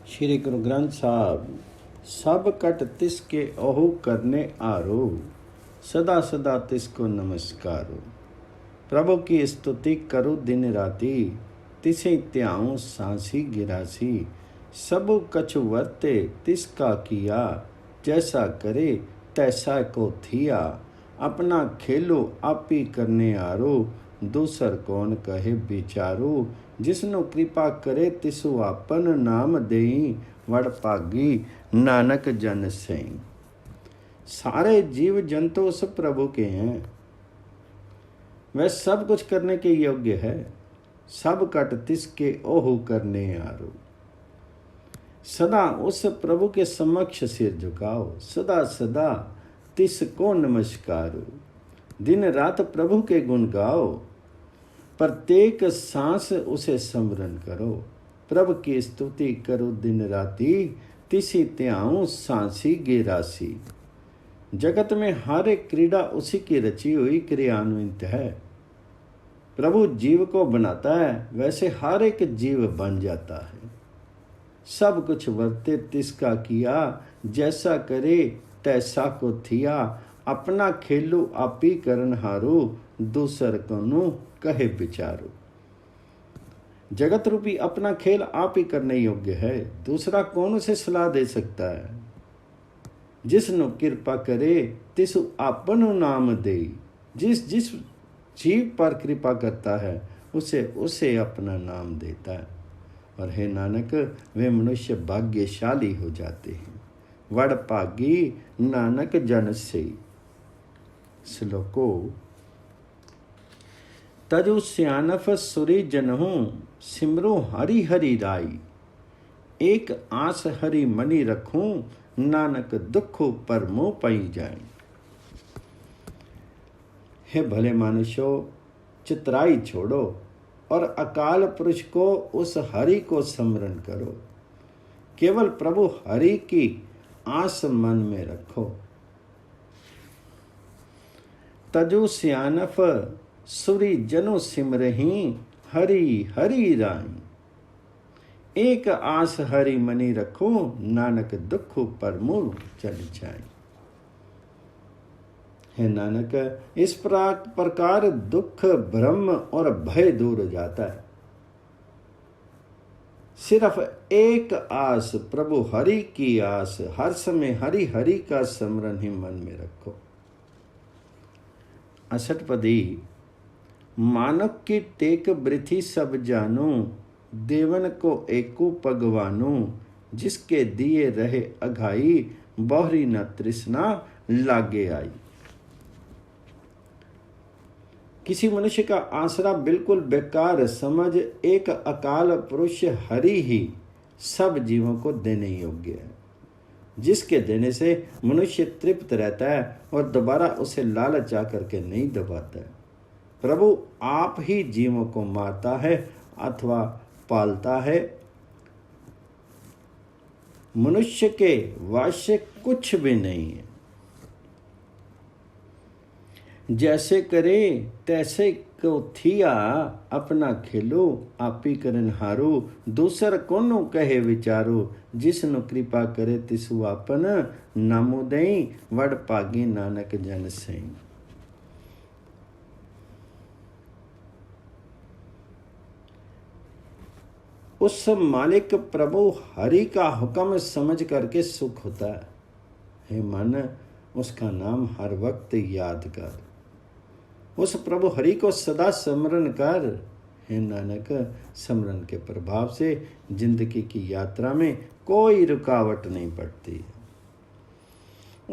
श्री गुरु ग्रंथ साहब। सब कट तिसके ओहु करने आरो, सदा सदा तिसको नमस्कारो। प्रभु की स्तुति करो दिन राति, तिसे त्याऊं सांसी गिरासी। सबु कछु वर्ते तिसका किया, जैसा करे तैसा को थिया। अपना खेलो आपी करने आरो, दूसर कौन कहे विचारो। जिसनु कृपा करे तिसु आपन नाम देई, वड़ पागी नानक जन सई। सारे जीव जंतु उस प्रभु के हैं, वह सब कुछ करने के योग्य है। सब कट तिसके ओहु करने आरो। सदा उस प्रभु के समक्ष सिर झुकाओ, सदा सदा तिसको नमस्कारो। दिन रात प्रभु के गुण गाओ, प्रत्येक सांस उसे स्मरण करो। प्रभु की स्तुति करो दिन राति, तिसी त्याऊं सांसी गिरासी। जगत में हर एक क्रीड़ा उसी की रची हुई क्रियान्वित है। प्रभु जीव को बनाता है, वैसे हर एक जीव बन जाता है। सब कुछ वर्ते तिसका किया, जैसा करे तैसा को थिया। अपना खेलो आपी करन हारो, दूसर कनु कहे विचारो। जगत रूपी अपना खेल आप ही करने योग्य है, दूसरा कौन उसे सलाह दे सकता है। जिसनु कृपा करे तिसु आपनु नाम दे। जिस जिस जीव पर कृपा करता है, उसे उसे अपना नाम देता है। और हे नानक, वे मनुष्य भाग्यशाली हो जाते हैं। वड़ पागी नानक जन से। श्लोको तजु स्यानफ सुरी जनहु, सिमरो हरि हरि राई। एक आस हरि मनी रखूं, नानक दुखो परमो पई जाए। हे भले मानुषो, चितराई छोड़ो और अकाल पुरुष को उस हरि को स्मरण करो। केवल प्रभु हरि की आस मन में रखो। तजु स्यानफ सुरी जनु सिमरही, हरि हरि राई। एक आस हरि मनी रखो, नानक दुख परमो चल जाए। हे नानक, इस प्रकार दुख भ्रम और भय दूर हो जाता है। सिर्फ एक आस, प्रभु हरि की आस। हर समय हरि हरि का स्मरण ही मन में रखो। अष्टपदी। मानव की टेक बृथि सब जानू, देवन को एको भगवानू। जिसके दिए रहे अघाई, बहुरी न तृष्णा लागे आई। किसी मनुष्य का आसरा बिल्कुल बेकार समझ, एक अकाल पुरुष हरि ही सब जीवों को देने योग्य है। जिसके देने से मनुष्य तृप्त रहता है और दोबारा उसे लालच आकर के नहीं दबाता है। प्रभु आप ही जीवों को मारता है अथवा पालता है। मनुष्य के वश कुछ भी नहीं है। जैसे करे तैसे को थिया, अपना खेलो आपी करन हारो। दूसर कोनो कहे विचारो, जिसनु कृपा करे तिसु आपन नामो देई। वड़ पागी नानक जन सई। उस मालिक प्रभु हरि का हुक्म समझ करके सुख होता है। हे मन, उसका नाम हर वक्त याद कर। उस प्रभु हरि को सदा स्मरण कर। हे नानक, स्मरण के प्रभाव से जिंदगी की यात्रा में कोई रुकावट नहीं पड़ती।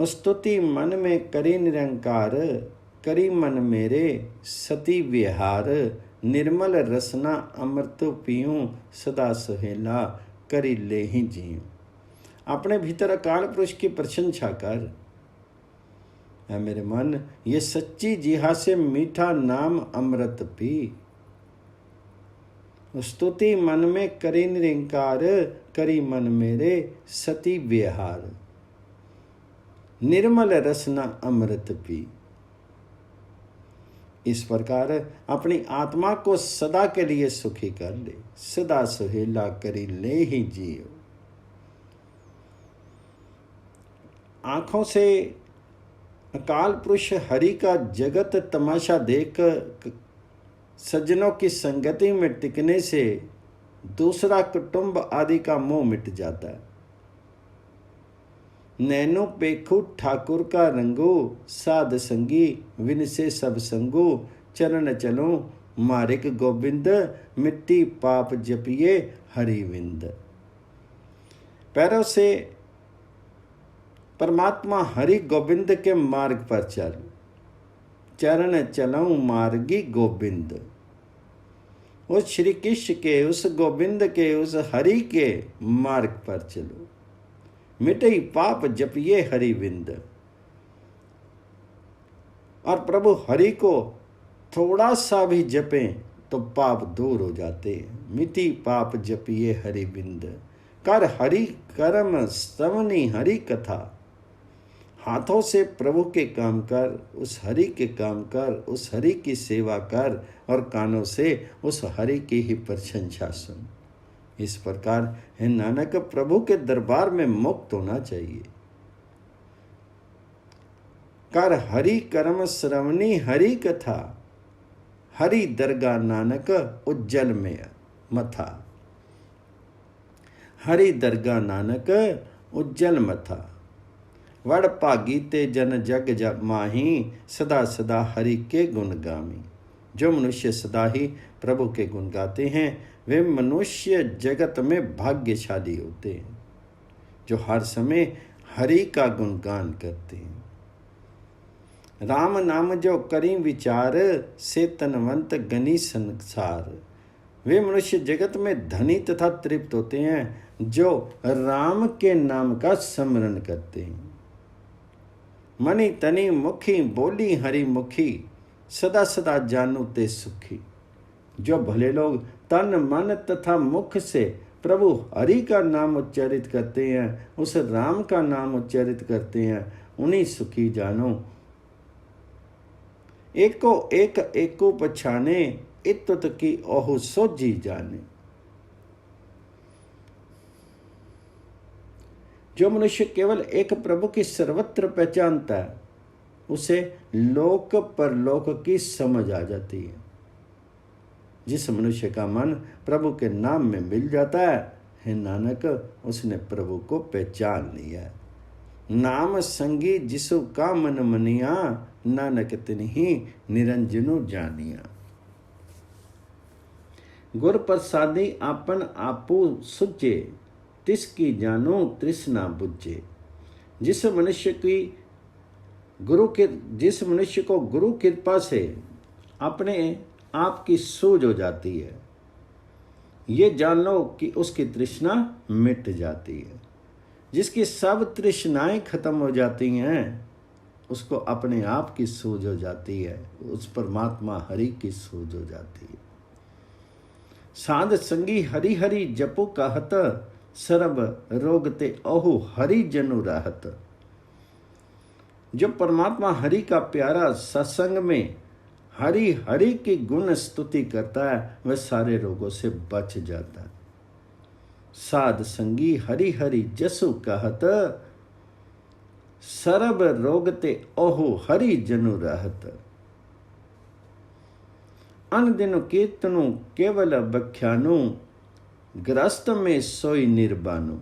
स्तुति मन में करी निरंकार, करी मन मेरे सती विहार। निर्मल रसना अमृत पीऊं, सदा सुहेला करी ले ही जीऊं। अपने भीतर अकाल पुरुष की प्रशंसा कर। है मेरे मन, ये सच्ची जिहा से मीठा नाम अमृत पी। स्तुति मन में करी निरंकार, करी मन मेरे सती विहार। निर्मल रसना अमृत पी। इस प्रकार अपनी आत्मा को सदा के लिए सुखी कर ले। सदा सुहेला करी ले ही जियो। आँखों से अकाल पुरुष हरि का जगत तमाशा देख सज्जनों की संगति में टिकने से दूसरा कुटुंब आदि का मोह मिट जाता है। नैनो पेखू ठाकुर का रंगो, साध संगी विन से सब संगो, चरण चलो मारिक गोविंद, मिट्टी पाप जपिए हरिविंद। पैरों से परमात्मा हरि गोविंद के मार्ग पर चल, चरण चलऊं मार्गी गोविंद। उस श्री कृष्ण के, उस गोविंद के, उस हरि के मार्ग पर चलो, मिटे पाप जपिए हरिविंद। और प्रभु हरि को थोड़ा सा भी जपें तो पाप दूर हो जाते हैं। मिटी पाप जपिए हरिविंद, कर हरि कर्म श्रवणी हरि कथा। हाथों से प्रभु के काम कर, उस हरि के काम कर, उस हरि की सेवा कर, और कानों से उस हरि की ही प्रशंसा सुन। इस प्रकार है नानक प्रभु के दरबार में मुक्त होना चाहिए। कर हरि कर्म श्रवणी हरि कथा, हरि दरगाह नानक उज्जल में मथा। हरि दरगाह नानक उज्जल मथा। वड़ भागी ते जन जग जग माही, सदा सदा हरि के गुण गामी। जो मनुष्य सदा ही प्रभु के गुण गाते हैं वे मनुष्य जगत में भाग्यशाली होते हैं, जो हर समय हरि का गुणगान करते हैं। राम नाम जो करी विचार, से तनवंत गनी संसार। वे मनुष्य जगत में धनी तथा तृप्त होते हैं जो राम के नाम का स्मरण करते हैं। मनि तनि मुखी बोली हरि मुखी, सदा सदा जानू ते सुखी। जो भले लोग तन मन तथा मुख से प्रभु हरि का नाम उच्चारित करते हैं, उस राम का नाम उच्चारित करते हैं, उन्हीं सुखी जानो। एको एक एको पछाने, इत्तुत की ओहु सोझी जाने। जो मनुष्य केवल एक प्रभु की सर्वत्र पहचानता है उसे लोक परलोक की समझ आ जाती है। जिस मनुष्य का मन प्रभु के नाम में मिल जाता है नानक, उसने प्रभु को पहचान लिया है। नाम संगी जिसु का मन मनिया, नानक तिन्हि निरंजनु जानिया। गुर प्रसादी आपन आपू सुचे, तिसकी जानो तृष्णा बुझे। जिस मनुष्य को गुरु कृपा से अपने आप की सूझ हो जाती है, ये जान लो कि उसकी तृष्णा मिट जाती है। जिसकी सब तृष्णाएं खत्म हो जाती हैं उसको अपने आप की सूझ हो जाती है, उस परमात्मा हरि की सूझ हो जाती है। साध संगी हरि हरि जपु कहत, सर्ब रोगते ओहु हरि जनु राहत। जो परमात्मा हरि का प्यारा सत्संग में हरि हरि की गुण स्तुति करता है वह सारे रोगों से बच जाता है। साध संगी हरि हरि जसु कहत, सर्ब रोगते ओहु हरि जनु राहत। अन दिन कीर्तनु केवल बख्यानु, ग्रस्त में सोई निर्बानु।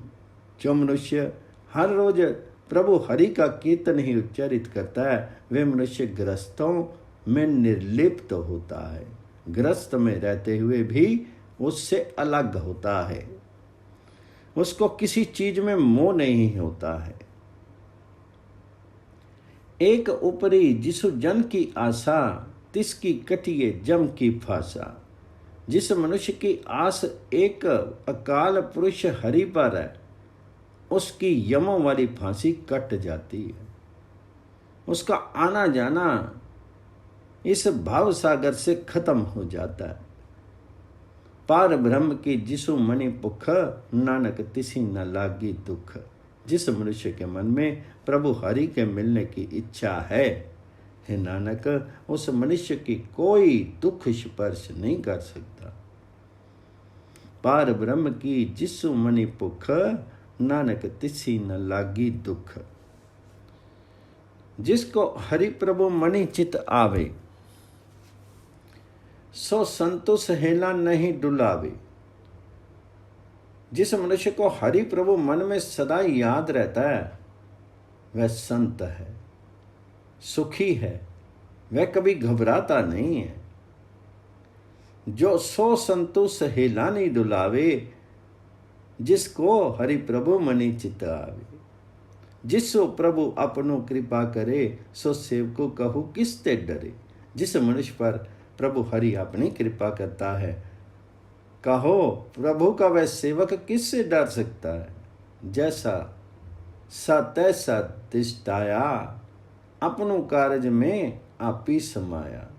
जो मनुष्य हर रोज प्रभु हरि का कीर्तन ही उच्चारित करता है वे मनुष्य ग्रस्तों में निर्लिप्त होता है, ग्रस्त में रहते हुए भी उससे अलग होता है, उसको किसी चीज में मोह नहीं होता है। एक ऊपरी जिसु जन की आशा, तिसकी कटिए जम की फांसा। जिस मनुष्य की आस एक अकाल पुरुष हरि पर है उसकी यमों वाली फांसी कट जाती है। उसका आना जाना इस भाव सागर से खत्म हो जाता है। पार ब्रह्म की जिसु मणि पुख, नानक तिसी न लागी दुख। जिस मनुष्य के मन में प्रभु हरि के मिलने की इच्छा है हे नानक, उस मनुष्य की कोई दुख स्पर्श नहीं कर सकता। पार ब्रह्म की जिसु मणि पुख, नानक तिसी न लागी दुख। जिसको हरि प्रभु मणि चित आवे, सो संतोष हेला नहीं डुलावे। जिस मनुष्य को हरि प्रभु मन में सदा याद रहता है वह संत है, सुखी है, वह कभी घबराता नहीं है। जो सो संतोष हेला नहीं डुलावे, जिसको हरि प्रभु मणि चित आवे। जिसो प्रभु अपनो कृपा करे, सो सेवको कहू किसते डरे। जिस मनुष्य पर प्रभु हरि अपनी कृपा करता है, कहो प्रभु का वह सेवक किससे डर सकता है। जैसा सा तैसा तिष्ठाया, अपनो कार्य में आप ही समाया।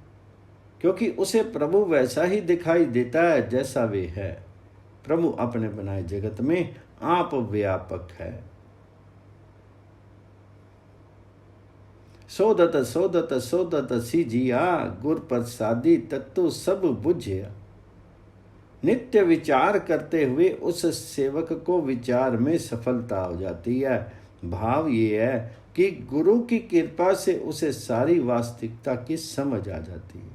क्योंकि उसे प्रभु वैसा ही दिखाई देता है जैसा वे है। प्रभु अपने बनाए जगत में आप व्यापक है। सोदत सोदत सोदत सिजिया, गुर प्रसादी तत्व सब बुझिया। नित्य विचार करते हुए उस सेवक को विचार में सफलता हो जाती है। भाव ये है कि गुरु की कृपा से उसे सारी वास्तविकता की समझ आ जाती है।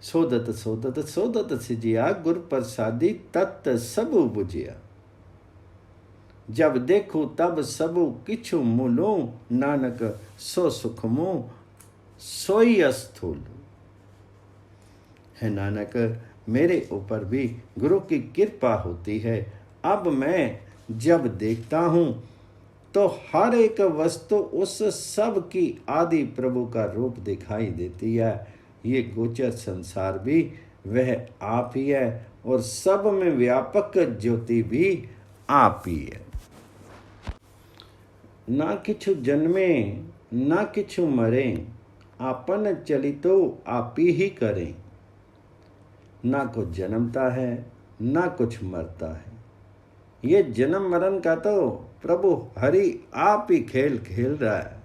सोदत सोदत सोदत सिजिया, गुर प्रसादी तत्त सब बुझिया। जब देखो तब सबु किछु मूलो, नानक सो सुख मो सोई अस्थूल। है नानक, मेरे ऊपर भी गुरु की कृपा होती है। अब मैं जब देखता हूँ तो हर एक वस्तु उस सब की आदि प्रभु का रूप दिखाई देती है। ये गोचर संसार भी वह आप ही है और सब में व्यापक ज्योति भी आप ही है। ना किछु जन्मे ना किछु मरे, आपन चलितो आप ही करें। ना कुछ जन्मता है ना कुछ मरता है। ये जन्म मरण का तो प्रभु हरि आप ही खेल खेल रहा है,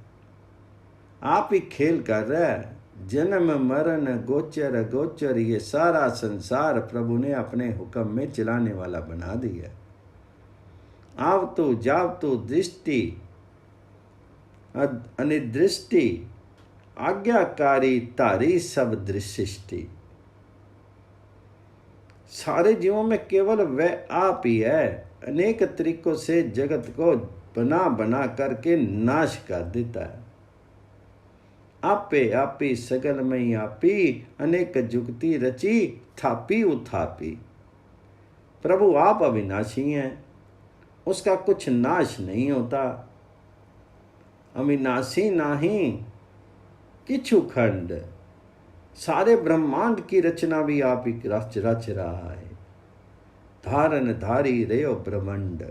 आप ही खेल कर रहा है। जन्म मरण गोचर गोचर ये सारा संसार प्रभु ने अपने हुक्म में चलाने वाला बना दिया। आव तो जाव तो दृष्टि अनिदृष्टि, आज्ञाकारी तारी सब दृष्टि। सारे जीवों में केवल वह आप ही है। अनेक तरीकों से जगत को बना बना करके नाश कर देता है। आपे आपी सगल मई आपी, अनेक जुगती रची थापी उथापी। प्रभु आप अविनाशी हैं, उसका कुछ नाश नहीं होता। अविनाशी नाही किछु खंड, सारे ब्रह्मांड की रचना भी आप ही रच रहा है। धारन धारी रेयो ब्रह्मंड,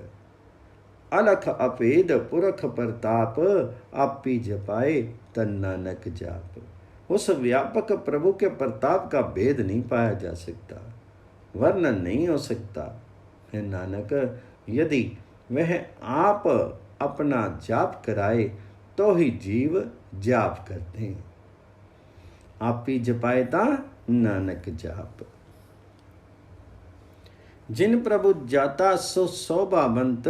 अलख अपेद पुरख प्रताप, आपी जपाए तन नानक जाप। उस व्यापक प्रभु के प्रताप का भेद नहीं पाया जा सकता, वर्णन नहीं हो सकता। है नानक, यदि वह आप अपना जाप कराए तो ही जीव जाप करते हैं। आप ही जपायता नानक जाप। जिन प्रभु जाता सो शोभावंत,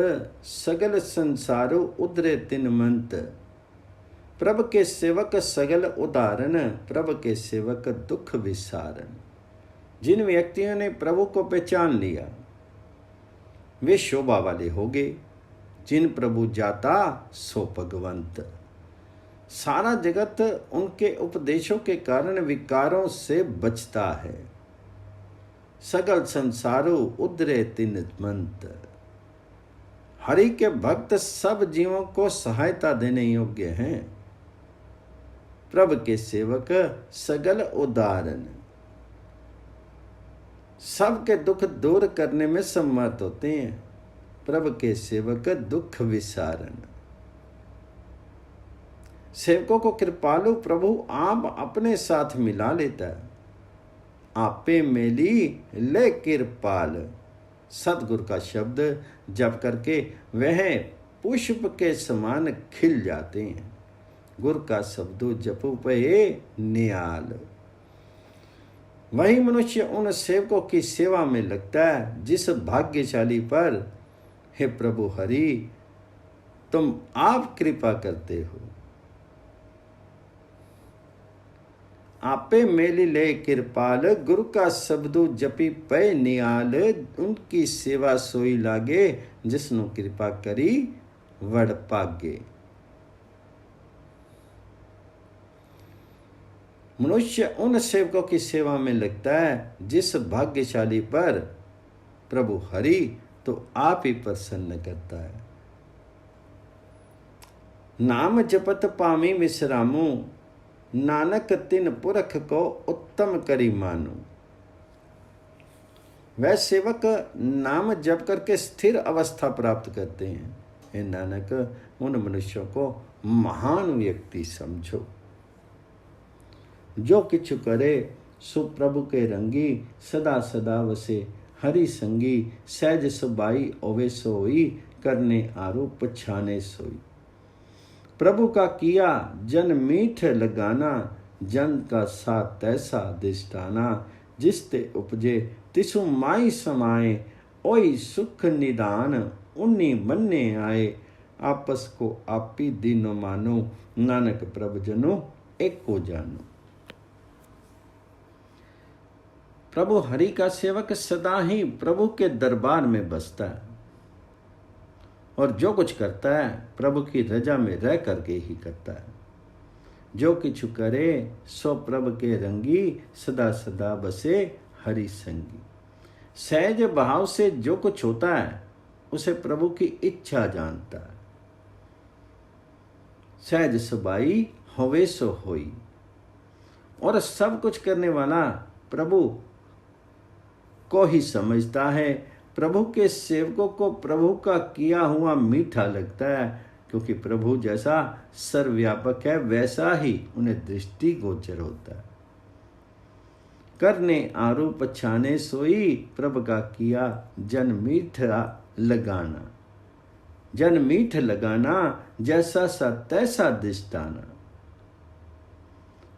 सगल संसारो उदरे तिन मंत। प्रभु के सेवक सगल उदाहरण, प्रभु के सेवक दुख विसारण। जिन व्यक्तियों ने प्रभु को पहचान लिया वे शोभा वाले हो गए। जिन प्रभु जाता सो भगवंत। सारा जगत उनके उपदेशों के कारण विकारों से बचता है। सगल संसारो उदरे तिन मंत। हरि के भक्त सब जीवों को सहायता देने योग्य हैं। प्रभु के सेवक सगल उदाहरण, सबके दुख दूर करने में समर्थ होते हैं। प्रभु के सेवक दुख विसारण। सेवकों को कृपालु प्रभु आप अपने साथ मिला लेता है। आपे मेली ले कृपाल। सतगुरु का शब्द जप करके वह पुष्प के समान खिल जाते हैं। गुरु का शब्दो जपो पे नियाल। वही मनुष्य उन सेवकों की सेवा में लगता है जिस भाग्यशाली पर हे प्रभु हरि तुम आप कृपा करते हो। आपे मेली ले कृपाल, गुरु का शब्दो जपी पै नियाल, उनकी सेवा सोई लागे, जिसनु कृपा करी वड पागे। मनुष्य उन सेवकों की सेवा में लगता है जिस भाग्यशाली पर प्रभु हरि तो आप ही प्रसन्न करता है। नाम जपत पामी विश्रामू, नानक तिन पुरख को उत्तम करी मानू। वह सेवक नाम जप करके स्थिर अवस्था प्राप्त करते हैं। हे नानक, उन मनुष्यों को महान व्यक्ति समझो। जो किछु करे सो प्रभु के रंगी, सदा सदा वसे हरि संगी, सहज सुबाई ओवे सोई, करने आरू पछाने सोई। प्रभु का किया जन मीठ लगाना, जन का साथ तैसा दिष्टाना, जिसते उपजे तिसु माई समाए, ओई सुख निदान उन्नी मन्ने आए। आपस को आपी दीनो मानो, नानक प्रभु जनो एको जानो। प्रभु हरि का सेवक सदा ही प्रभु के दरबार में बसता है और जो कुछ करता है प्रभु की रजा में रह करके ही करता है। जो किछु करे सो प्रभु के रंगी, सदा सदा बसे हरि संगी। सहज भाव से जो कुछ होता है उसे प्रभु की इच्छा जानता है। सहज सुबाई होवे सो होई। और सब कुछ करने वाला प्रभु को ही समझता है। प्रभु के सेवकों को प्रभु का किया हुआ मीठा लगता है, क्योंकि प्रभु जैसा सर्वव्यापक है वैसा ही उन्हें दृष्टि गोचर होता है। करने आरूप छाने सोई, प्रभु का किया जन मीठा लगाना। जन मीठ लगाना, जैसा सा तैसा दिष्टाना।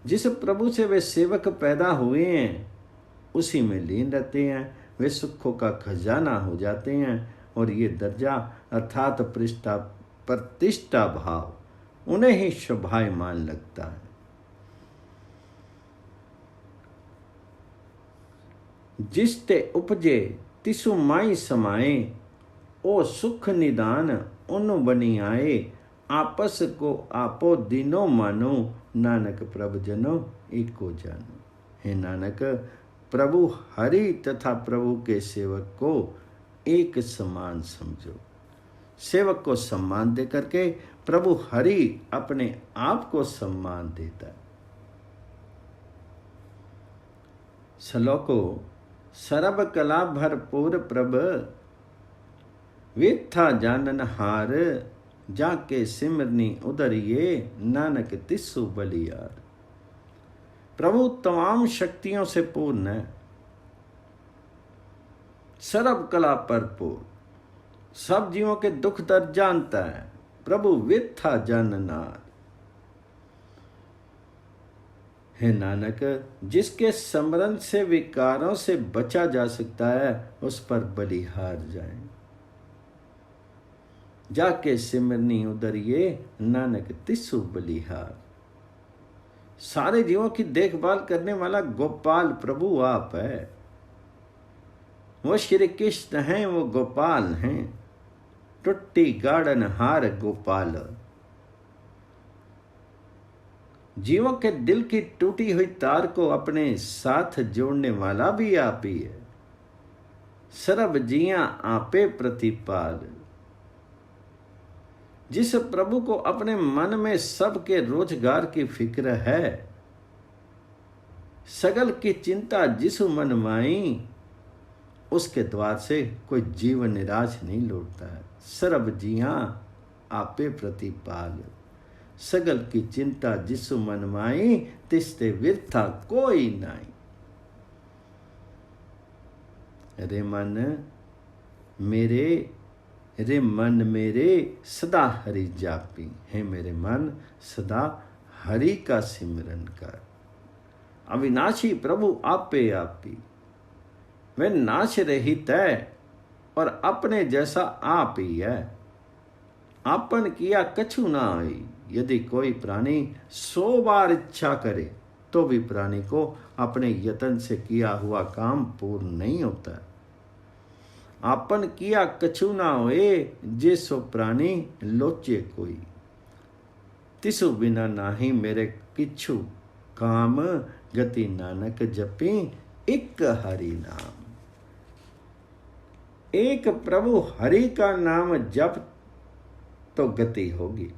जिस प्रभु से वे सेवक पैदा हुए हैं उसी में लीन रहते हैं, वे सुखों का खजाना हो जाते हैं। और ये दर्जा अर्थात प्रतिष्ठा भाव उन्हें ही शोभायमान लगता है। जिसते उपजे तिसु माई समाए, ओ सुख निदान उन बनी आए। आपस को आपो दिनो मानो, नानक प्रभु जनो एको जानो। हे नानक, प्रभु हरि तथा प्रभु के सेवक को एक समान समझो। सेवक को सम्मान दे करके प्रभु हरि अपने आप को सम्मान देता है। श्लोको सर्व कला भरपूर प्रभ, विथा जानन हार, जाके सिमरनी उदरिये, नानक तिस्सु बलियार। प्रभु तमाम शक्तियों से पूर्ण है, सर्व कला भरपूर, सब जीवों के दुख दर्द जानता है। प्रभु विथा जाननार। हे नानक, जिसके स्मरण से विकारों से बचा जा सकता है उस पर बलिहार जाए। जाके सिमरनी उदरिये, नानक तिस्सु बलिहार। सारे जीवों की देखभाल करने वाला गोपाल प्रभु आप है। वो श्री कृष्ण हैं, वो गोपाल हैं। टुट्टी गाड़न हार गोपाल। जीवों के दिल की टूटी हुई तार को अपने साथ जोड़ने वाला भी आप ही है। सर्व जियां आपे प्रतिपाल। जिस प्रभु को अपने मन में सबके रोजगार की फिक्र है, सगल की चिंता जिसु मन माई, उसके द्वार से कोई जीव निराश नहीं लौटता है। सर्व जियां आपे प्रतिपाल। सगल की चिंता जिसु मन माई, तिसते विरथा कोई नाई। रे मन मेरे, रे मन मेरे सदा हरि जापी। है मेरे मन, सदा हरि का सिमरन कर। अविनाशी प्रभु आपे आपी। वह नाश रहित है और अपने जैसा आप ही है। आपन किया कछु ना आई। यदि कोई प्राणी 100 बार इच्छा करे तो भी प्राणी को अपने यत्न से किया हुआ काम पूर्ण नहीं होता। आपन किया कछु ना होए, जे सो प्राणी लोचे कोई। तिसु बिना नाही मेरे किछु काम, गति नानक जपी एक हरि नाम। एक प्रभु हरि का नाम जप तो गति होगी।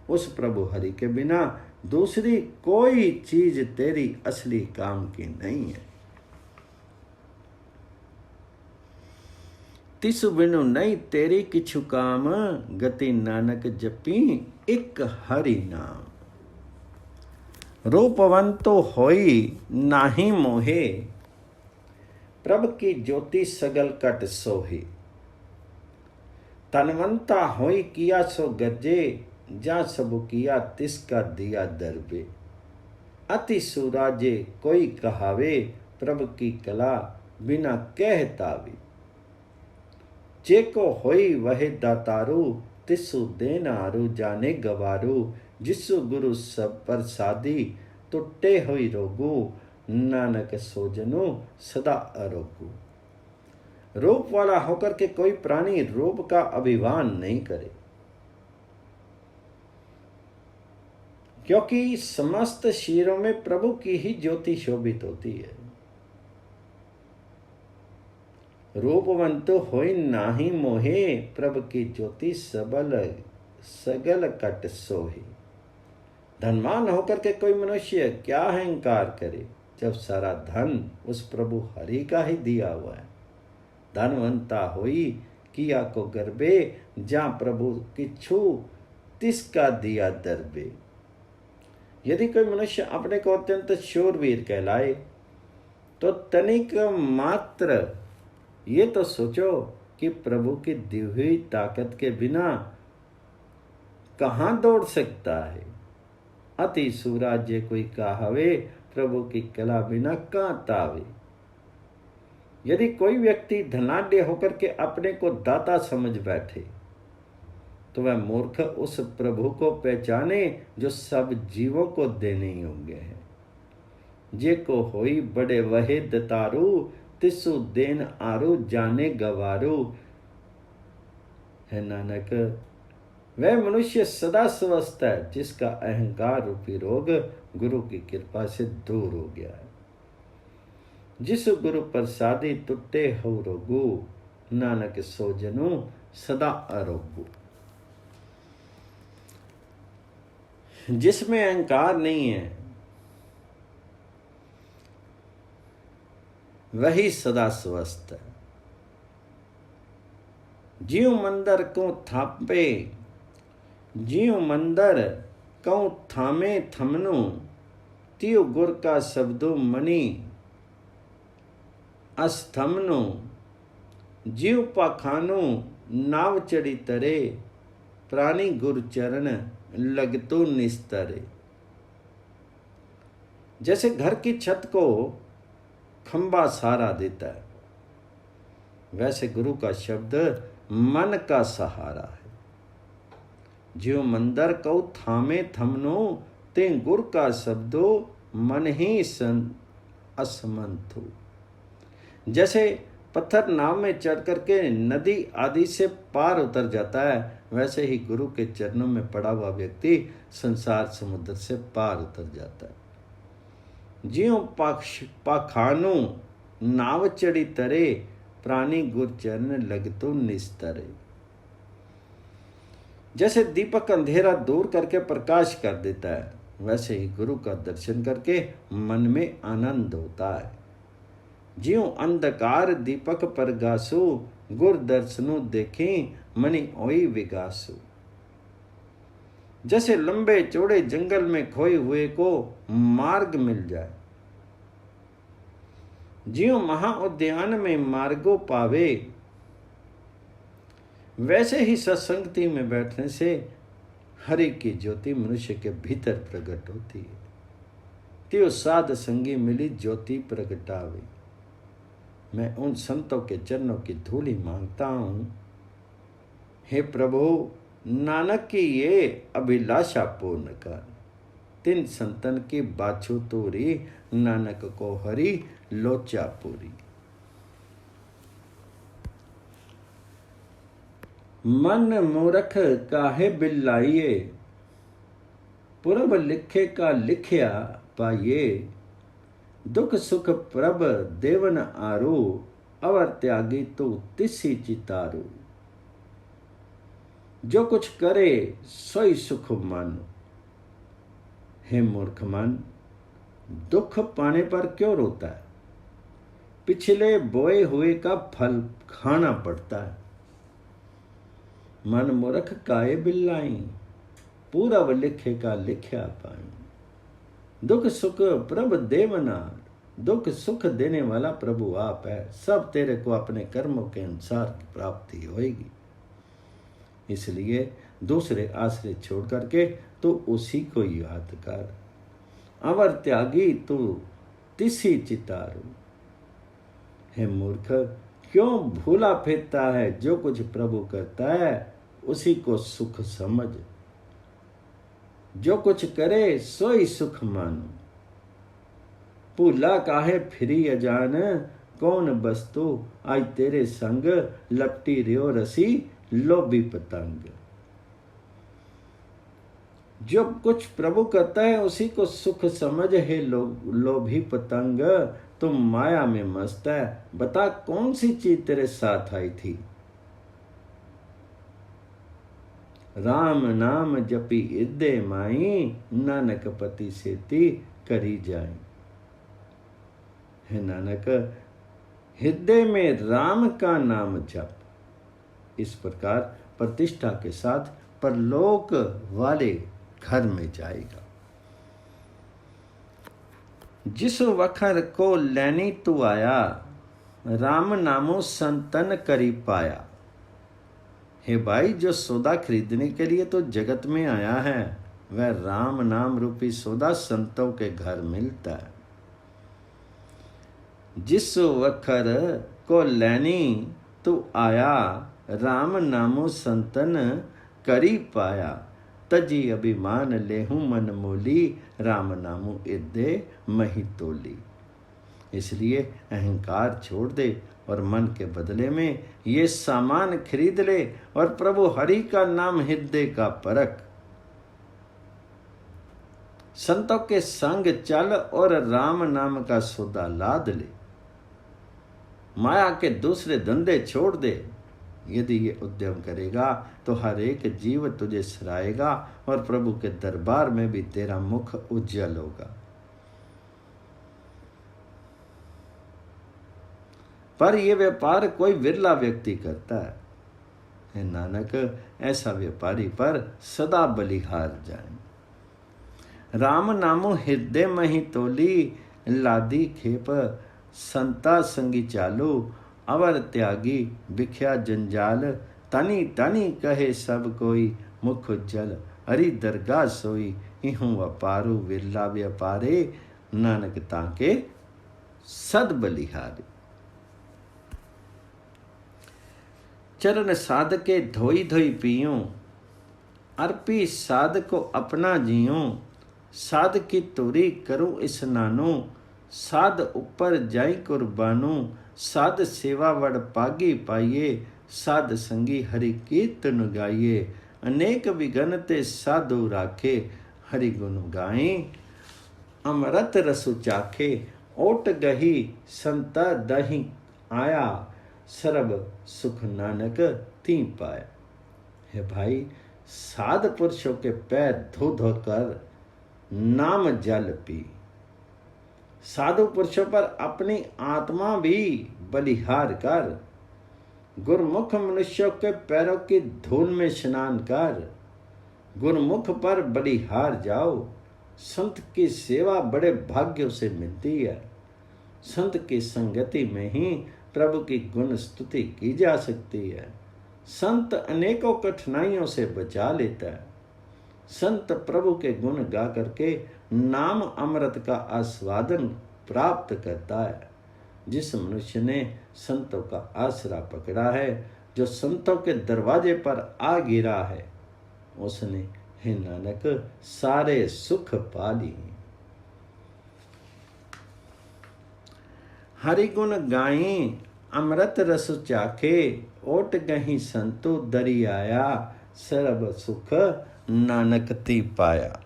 उस प्रभु हरि के बिना दूसरी कोई चीज तेरी असली काम की नहीं है। तिसु बिनु नहीं तेरी किछु काम, गति नानक जपी एक हरि नाम। रूपवंतो होई नाही मोहे, प्रभ की ज्योति सगल कट सोहे। तनवंता होई किया सो गरजे, जा सबु किया तिसका दिया दरबे। अति सुराजे कोई कहावे, प्रभ की कला बिना कहतावे। जेको होई वह दातारू, तिसु देनारू जाने गवारू। जिसु गुरु सब प्रसादी, टुटे होई रोगू। नानक सोजनु सदा अरोगू। रूप वाला होकर के कोई प्राणी रूप का अभिमान नहीं करे, क्योंकि समस्त शीरों में प्रभु की ही ज्योति शोभित होती है। रूपवंतो होई नाही मोहे, प्रभ की ज्योति सगल कट सोहे। धनवान होकर के कोई मनुष्य क्या अहंकार करे, जब सारा धन उस प्रभु हरि का ही दिया हुआ है। धनवंता होई किया को गर्बे, जा प्रभु किछु तिसका दिया दरबे। यदि कोई मनुष्य अपने को अत्यंत शूरवीर कहलाए तो तनिक मात्र ये तो सोचो कि प्रभु की दी हुई ताकत के बिना कहाँ दौड़ सकता है। अति सुराज्य कोई कहावे, प्रभु की कला बिना कहाँ तावे। यदि कोई व्यक्ति धनाढ्य होकर के अपने को दाता समझ बैठे तो वह मूर्ख उस प्रभु को पहचाने जो सब जीवों को देने योग्य है। जे को होई बड़े वहे दतारू, तिसु देन आरू जाने गवारू। है नानक, वह मनुष्य सदा स्वस्थ है जिसका अहंकार रूपी रोग गुरु की कृपा से दूर हो गया है। जिस गुरु प्रसादी टुटे हो रोगू, नानक सोजनु सदा अरोगू। जिसमें अहंकार नहीं है वही सदा स्वस्थ है। जीव मंदर को थापे, जीव मंदर को थामे थमनु। तियो गुर का शब्दो मणि अस्थमनु। जीव पाखानु नाव चढ़ी तरे, प्राणी गुर चरण लगतो निस्तरे। जैसे घर की छत को खंबा सहारा देता है, वैसे गुरु का शब्द मन का सहारा है। जीव मंदर को थामे थमनो, ते गुर का शब्दो मन ही सन असमंथु। जैसे पत्थर नाव में चढ़ करके नदी आदि से पार उतर जाता है, वैसे ही गुरु के चरणों में पड़ा हुआ व्यक्ति संसार समुद्र से पार उतर जाता है। ज्यों पाखानु नाव चढ़ी तरे, प्राणी गुर चरण लगतो निस्तरे। जैसे दीपक अंधेरा दूर करके प्रकाश कर देता है, वैसे ही गुरु का दर्शन करके मन में आनंद होता है। ज्यों अंधकार दीपक पर गासु, गुर दर्शनु देखें मनि ओई विगासु। जैसे लंबे चौड़े जंगल में खोए हुए को मार्ग मिल जाए, ज्यों महाउद्यान में मार्गो पावे, वैसे ही सत्संगति में बैठने से हरि की ज्योति मनुष्य के भीतर प्रकट होती है। त्यो साध संगी मिली ज्योति प्रगटावे। मैं उन संतों के चरणों की धूली मांगता हूँ। हे प्रभु, नानक की ये अभिलाषा पूर्ण कर। तिन संतन की बाछू तोरी, नानक को हरी लोचा पूरी। मन मूरख काहे बिल्लाइए, पुरब लिखे का लिखिया पाइए। दुख सुख प्रभ देवन आरो, अवर त्यागी तो तिसी चितारो। जो कुछ करे सोई सुख मानो। हे मूर्ख मन, दुख पाने पर क्यों रोता है? पिछले बोए हुए का फल खाना पड़ता है। मन मूर्ख काहे बिल्लाई, पूरब लिखे का लिखया पाई। दुख सुख प्रभ देवनार, दुख सुख देने वाला प्रभु आप है। सब तेरे को अपने कर्मों के अनुसार प्राप्ति होगी। इसलिए दूसरे आश्रय छोड़ करके तो उसी को याद कर। अवर त्यागी तू तिसी चितारू। हे मूर्ख, क्यों भूला फिरता है? जो कुछ प्रभु करता है उसी को सुख समझ। जो कुछ करे सोई सुख मानो। भूला काहे फिरी अजान, कौन वस्तु आज तेरे संग। लपटी रियो रसी लोभी पतंग। जो कुछ प्रभु करता है उसी को सुख समझ। है लोभी पतंग, तुम माया में मस्त है। बता कौन सी चीज तेरे साथ आई थी? राम नाम जपी इद्दे माई, नानक पति सेती करी जाए। है नानक, हृदय में राम का नाम जप। इस प्रकार प्रतिष्ठा के साथ परलोक वाले घर में जाएगा। जिस वखर को लैनी तू आया, राम नामो संतन करी पाया। हे भाई, जो सौदा खरीदने के लिए तो जगत में आया है, वह राम नाम रूपी सौदा संतों के घर मिलता है। जिस वखर को लैनी तू आया, राम नामो संतन करी पाया। तजी अभिमान लेहूं मन मोली, राम नामो इद्दे मही तोली। इसलिए अहंकार छोड़ दे और मन के बदले में ये सामान खरीद ले और प्रभु हरि का नाम हृदय का परख। संतों के संग चल और राम नाम का सौदा लाद ले। माया के दूसरे धंधे छोड़ दे। यदि ये उद्यम करेगा तो हर एक जीव तुझे सराएगा और प्रभु के दरबार में भी तेरा मुख उज्जवल होगा। पर यह व्यापार कोई विरला व्यक्ति करता है। हे नानक, ऐसा व्यापारी पर सदा बलिहार जाए। राम नामो हृदय मही तोली, लादी खेप संता संगी चालू। अवर त्यागी बिख्या जंजाल, तनी तनी कहे सब कोई। मुख उज्जल हरि दरगाह सोई, इहूं अपारू विरला व्यापारे। नानक ताके सद बलिहारे। चरण साधके धोई धोई पियूं, अर्पी साध को अपना जियूं। साध की तुरी करूं स्नानो, साध ऊपर जाई कुर्बानो। साध सेवा वड़ पागी पाइये, साध संगी हरि कीर्तन गाइये। अनेक विघन ते साधु राखे, हरि गुण गाई अमृत रसु चाखे। ओट गही संता दही आया, सर्ब सुख नानक ती पाया। हे भाई, साध पुरुषों के पैर धो धो कर नाम जल पी। साधु पुरुषों पर अपनी आत्मा भी बलिहार कर। गुरमुख मनुष्यों के पैरों की धूल में स्नान कर। गुरमुख पर बलिहार जाओ। संत की सेवा बड़े भाग्यों से मिलती है। संत की संगति में ही प्रभु की गुण स्तुति की जा सकती है। संत अनेकों कठिनाइयों से बचा लेता है। संत प्रभु के गुण गा करके नाम अमृत का आस्वादन प्राप्त करता है। जिस मनुष्य ने संतों का आसरा पकड़ा है, जो संतों के दरवाजे पर आ गिरा है, उसने हे नानक सारे सुख पा लिए। हरि गुण गाई अमृत रस चाखे, ओट गही संतो दरी आया, सरब सुख नानक ती पाया।